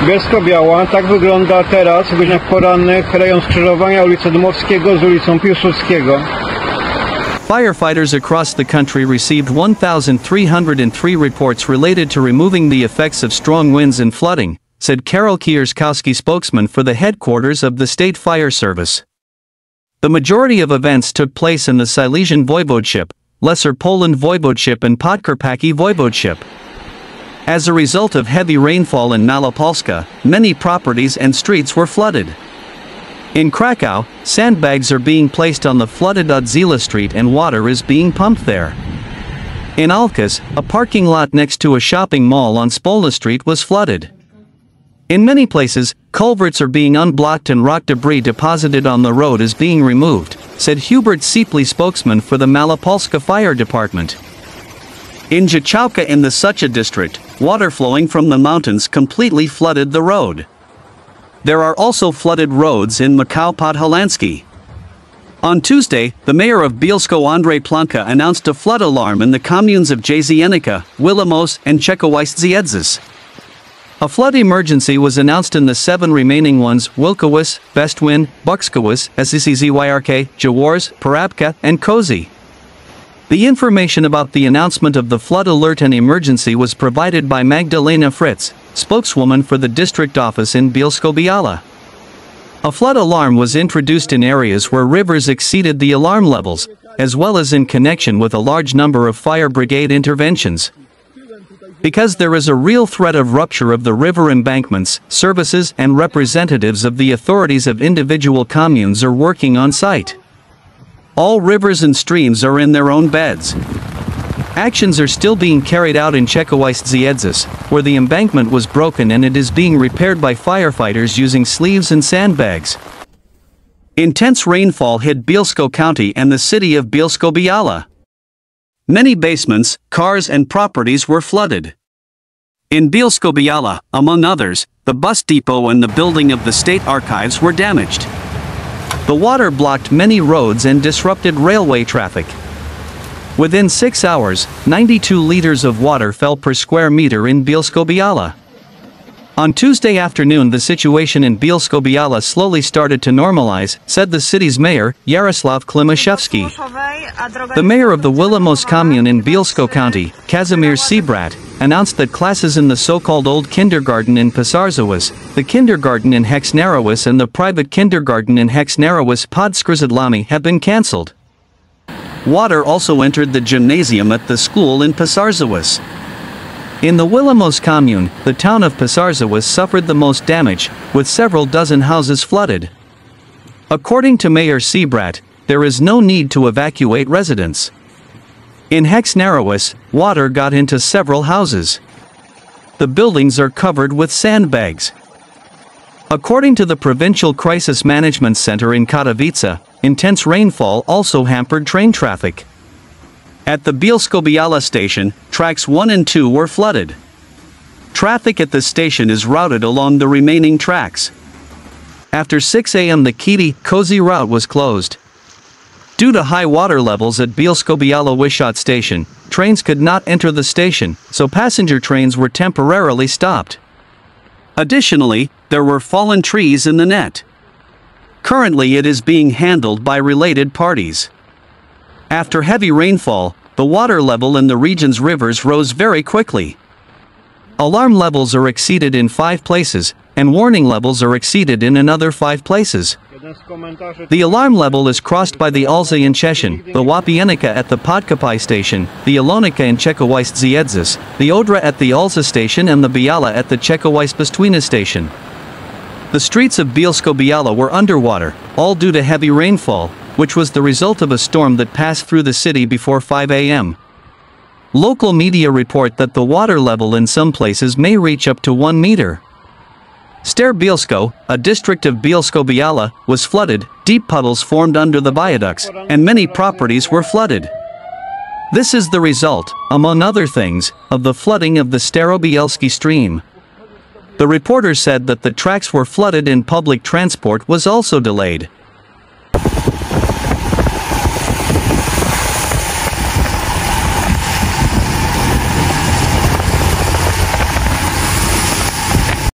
Bielsko-Biała, tak wygląda teraz w godzinach porannych rejon skrzyżowania ulicy Dmowskiego z ulicą Piłsudskiego. Firefighters across the country received 1,303 reports related to removing the effects of strong winds and flooding, said Karol Kierzkowski, spokesman for the headquarters of the State Fire Service. The majority of events took place in the Silesian Voivodeship, Lesser Poland Voivodeship and Podkarpackie Voivodeship. As a result of heavy rainfall in Małopolska, many properties and streets were flooded. In Krakow, sandbags are being placed on the flooded Udziela street and water is being pumped there. In Alkas, a parking lot next to a shopping mall on Spolna Street was flooded. In many places, culverts are being unblocked and rock debris deposited on the road is being removed, said Hubert Siepley, spokesman for the Małopolska Fire Department. In Udziela in the Sucha district, water flowing from the mountains completely flooded the road. There are also flooded roads in Podkarpackie. On Tuesday, the mayor of Bielsko Andrzej Plonka announced a flood alarm in the communes of Jezienica, Wilomos and Czechowicz-Ziedzis. A flood emergency was announced in the 7 remaining ones: Wilkowice, Bestwin, Buxkowice, Sczyzyrk, Jaworz, Porabka, and Kozy. The information about the announcement of the flood alert and emergency was provided by Magdalena Fritz, spokeswoman for the district office in Bielsko-Biała. A flood alarm was introduced in areas where rivers exceeded the alarm levels, as well as in connection with a large number of fire brigade interventions. Because there is a real threat of rupture of the river embankments, services and representatives of the authorities of individual communes are working on site. All rivers and streams are in their own beds. Actions are still being carried out in Czechowicz-Ziedzis, where the embankment was broken and it is being repaired by firefighters using sleeves and sandbags. Intense rainfall hit Bielsko County and the city of Bielsko-Biała. Many basements, cars and properties were flooded. In Bielsko-Biała, among others, the bus depot and the building of the state archives were damaged. The water blocked many roads and disrupted railway traffic. Within 6 hours, 92 liters of water fell per square meter in Bielsko-Biała. On Tuesday afternoon, the situation in Bielsko-Biała slowly started to normalize, said the city's mayor, Jarosław Klimaszewski. The mayor of the Wilomos commune in Bielsko County, Kazimierz Sebrat, announced that classes in the so-called old kindergarten in Pisarzowice, the kindergarten in Hexnarowice and the private kindergarten in Hexnarowice pod Skrzydlami have been cancelled. Water also entered the gymnasium at the school in Pisarzowice. In the Wilomos commune, the town of Pisarzowice suffered the most damage, with several dozen houses flooded. According to Mayor Sebrat, there is no need to evacuate residents. In Hexnarowice, water got into several houses. The buildings are covered with sandbags. According to the Provincial Crisis Management Center in Katowice, intense rainfall also hampered train traffic. At the Bielsko-Biała station, tracks 1 and 2 were flooded. Traffic at the station is routed along the remaining tracks. After 6 a.m. the Kidi-Kozy route was closed. Due to high water levels at Bielsko-Biała Wishot station, trains could not enter the station, so passenger trains were temporarily stopped. Additionally, there were fallen trees in the net. Currently it is being handled by related parties. After heavy rainfall, the water level in the region's rivers rose very quickly. Alarm levels are exceeded in 5 places, and warning levels are exceeded in another 5 places. The alarm level is crossed by the Alza in Cheshin, the Łapienica at the Podkarpackie station, the Ilonica in Czechowicz-Ziedzis, the Odra at the Alza station and the Biała at the Czechowicz-Bestwina station. The streets of Bielsko-Biała were underwater, all due to heavy rainfall, which was the result of a storm that passed through the city before 5 a.m. Local media report that the water level in some places may reach up to 1 meter. Stare Bielsko, a district of Bielsko-Biała, was flooded, deep puddles formed under the viaducts, and many properties were flooded. This is the result, among other things, of the flooding of the Starobielski stream. The reporter said that the tracks were flooded and public transport was also delayed.